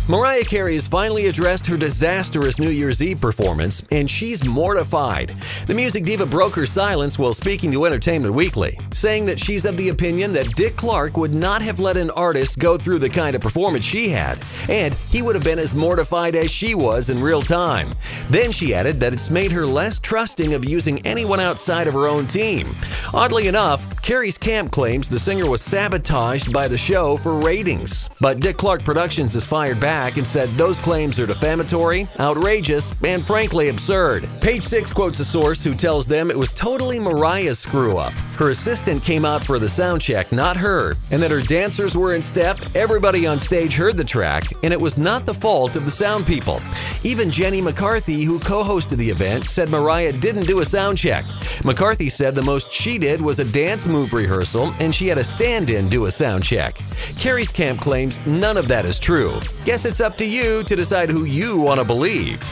Mariah Carey has finally addressed her disastrous New Year's Eve performance, and she's mortified. The music diva broke her silence while speaking to Entertainment Weekly, saying that she's of the opinion that Dick Clark would not have let an artist go through the kind of performance she had, and he would have been as mortified as she was in real time. Then she added that it's made her less trusting of using anyone outside of her own team. Oddly enough, Carey's camp claims the singer was sabotaged by the show for ratings, but Dick Clark Productions has fired back and said those claims are defamatory, outrageous, and frankly absurd. Page 6 quotes a source who tells them it was totally Mariah's screw-up. Her assistant came out for the sound check, not her, and that her dancers were in step, everybody on stage heard the track, and it was not the fault of the sound people. Even Jenny McCarthy, who co-hosted the event, said Mariah didn't do a sound check. McCarthy said the most she did was a dance move rehearsal, and she had a stand-in do a sound check. Carey's camp claims none of that is true. Guess it's up to you to decide who you want to believe.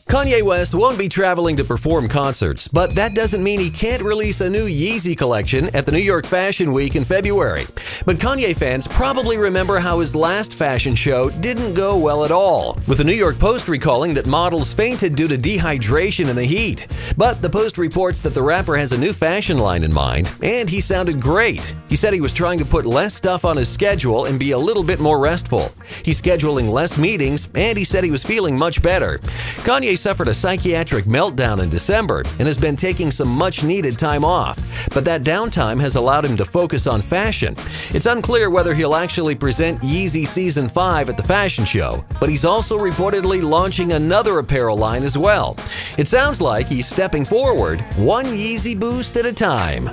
Kanye West won't be traveling to perform concerts, but that doesn't mean he can't release a new Yeezy collection at the New York Fashion Week in February. But Kanye fans probably remember how his last fashion show didn't go well at all, with the New York Post recalling that models fainted due to dehydration in the heat. But the Post reports that the rapper has a new fashion line in mind, and he sounded great. He said he was trying to put less stuff on his schedule and be a little bit more restful. He's scheduling less meetings, and he said he was feeling much better. Kanye suffered a psychiatric meltdown in December and has been taking some much-needed time off. But that downtime has allowed him to focus on fashion. It's unclear whether he'll actually present Yeezy Season 5 at the fashion show, but he's also reportedly launching another apparel line as well. It sounds like he's stepping forward, one Yeezy boost at a time.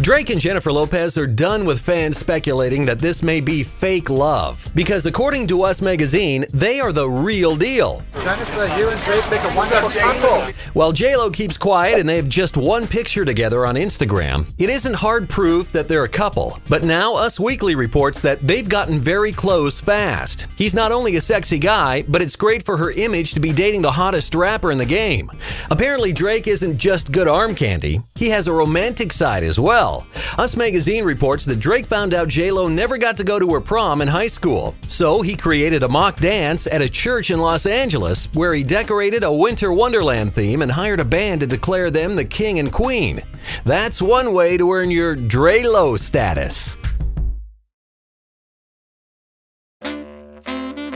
Drake and Jennifer Lopez are done with fans speculating that this may be fake love, because according to Us Magazine, they are the real deal. Jennifer, you and Drake make a wonderful couple. While J.Lo keeps quiet and they have just one picture together on Instagram, it isn't hard proof that they're a couple. But now Us Weekly reports that they've gotten very close fast. He's not only a sexy guy, but it's great for her image to be dating the hottest rapper in the game. Apparently, Drake isn't just good arm candy. He has a romantic side as well. Us Magazine reports that Drake found out J.Lo never got to go to her prom in high school. So he created a mock dance at a church in Los Angeles where he decorated a winter wonderland theme and hired a band to declare them the king and queen. That's one way to earn your Dre-Lo status.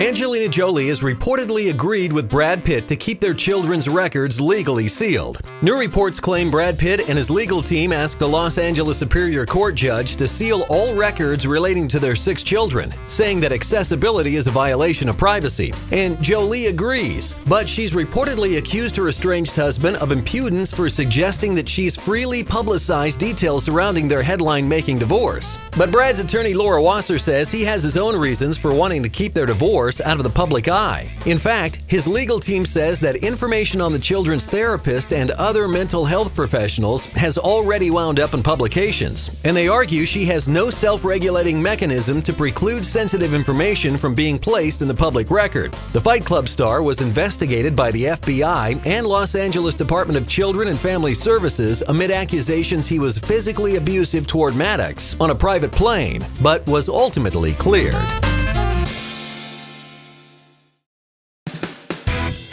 Angelina Jolie has reportedly agreed with Brad Pitt to keep their children's records legally sealed. New reports claim Brad Pitt and his legal team asked a Los Angeles Superior Court judge to seal all records relating to their 6 children, saying that accessibility is a violation of privacy. And Jolie agrees, but she's reportedly accused her estranged husband of impudence for suggesting that she's freely publicized details surrounding their headline-making divorce. But Brad's attorney Laura Wasser says he has his own reasons for wanting to keep their divorce out of the public eye. In fact, his legal team says that information on the children's therapist and other mental health professionals has already wound up in publications, and they argue she has no self-regulating mechanism to preclude sensitive information from being placed in the public record. The Fight Club star was investigated by the FBI and Los Angeles Department of Children and Family Services amid accusations he was physically abusive toward Maddox on a private plane, but was ultimately cleared.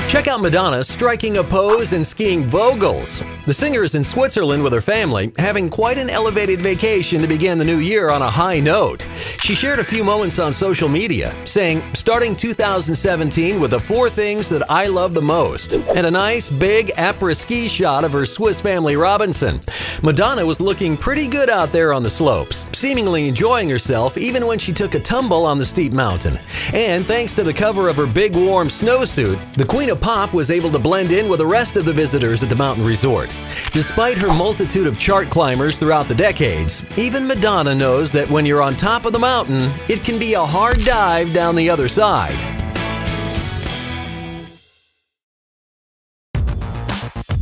Check out Madonna striking a pose and skiing Vogels. The singer is in Switzerland with her family, having quite an elevated vacation to begin the new year on a high note. She shared a few moments on social media, saying, starting 2017 with the 4 things that I love the most, and a nice big après-ski shot of her Swiss family Robinson. Madonna was looking pretty good out there on the slopes, seemingly enjoying herself even when she took a tumble on the steep mountain. And thanks to the cover of her big warm snowsuit, the Queen of Pop was able to blend in with the rest of the visitors at the mountain resort. Despite her multitude of chart climbers throughout the decades, even Madonna knows that when you're on top of the mountain, it can be a hard dive down the other side.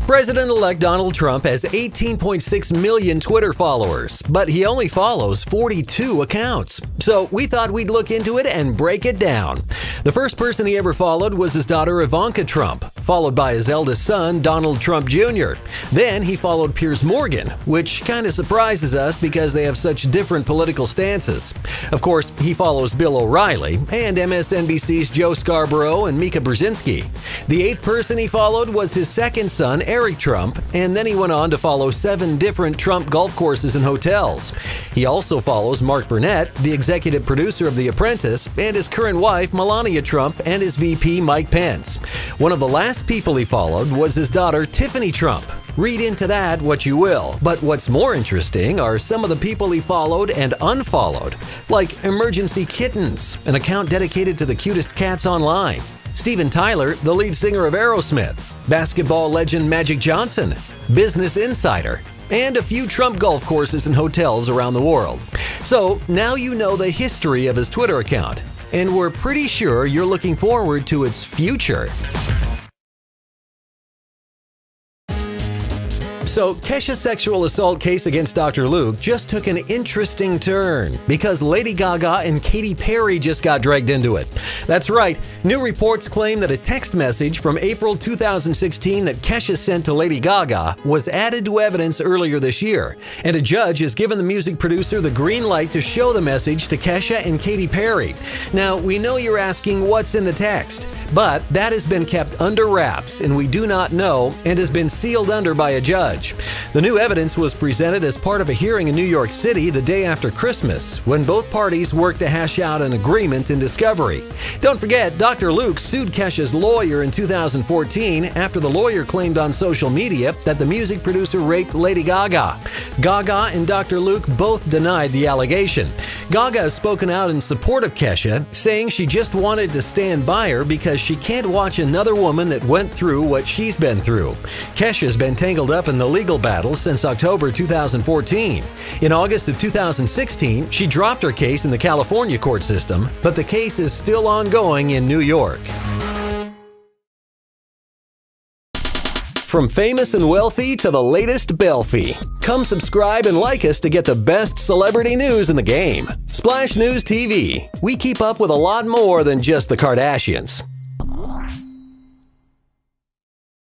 President-elect Donald Trump has 18.6 million Twitter followers, but he only follows 42 accounts. So we thought we'd look into it and break it down. The first person he ever followed was his daughter Ivanka Trump, followed by his eldest son Donald Trump Jr. Then he followed Piers Morgan, which kind of surprises us because they have such different political stances. Of course, he follows Bill O'Reilly and MSNBC's Joe Scarborough and Mika Brzezinski. The eighth person he followed was his second son, Eric Trump, and then he went on to follow 7 different Trump golf courses and hotels. He also follows Mark Burnett, the executive producer of The Apprentice, and his current wife, Melania Trump, and his VP, Mike Pence. One of the last people he followed was his daughter, Tiffany Trump. Read into that what you will, but what's more interesting are some of the people he followed and unfollowed, like Emergency Kittens, an account dedicated to the cutest cats online, Steven Tyler, the lead singer of Aerosmith, basketball legend Magic Johnson, Business Insider, and a few Trump golf courses and hotels around the world. So now you know the history of his Twitter account, and we're pretty sure you're looking forward to its future. So, Kesha's sexual assault case against Dr. Luke just took an interesting turn because Lady Gaga and Katy Perry just got dragged into it. That's right, new reports claim that a text message from April 2016 that Kesha sent to Lady Gaga was added to evidence earlier this year, and a judge has given the music producer the green light to show the message to Kesha and Katy Perry. Now, we know you're asking what's in the text, but that has been kept under wraps and we do not know and has been sealed under by a judge. The new evidence was presented as part of a hearing in New York City the day after Christmas, when both parties worked to hash out an agreement in discovery. Don't forget, Dr. Luke sued Kesha's lawyer in 2014 after the lawyer claimed on social media that the music producer raped Lady Gaga. Gaga and Dr. Luke both denied the allegation. Gaga has spoken out in support of Kesha, saying she just wanted to stand by her because she can't watch another woman that went through what she's been through. Kesha's been tangled up in the legal battle since October 2014. In August of 2016, she dropped her case in the California court system, but the case is still ongoing in New York. From famous and wealthy to the latest Belfie, come subscribe and like us to get the best celebrity news in the game. Splash News TV. We keep up with a lot more than just the Kardashians.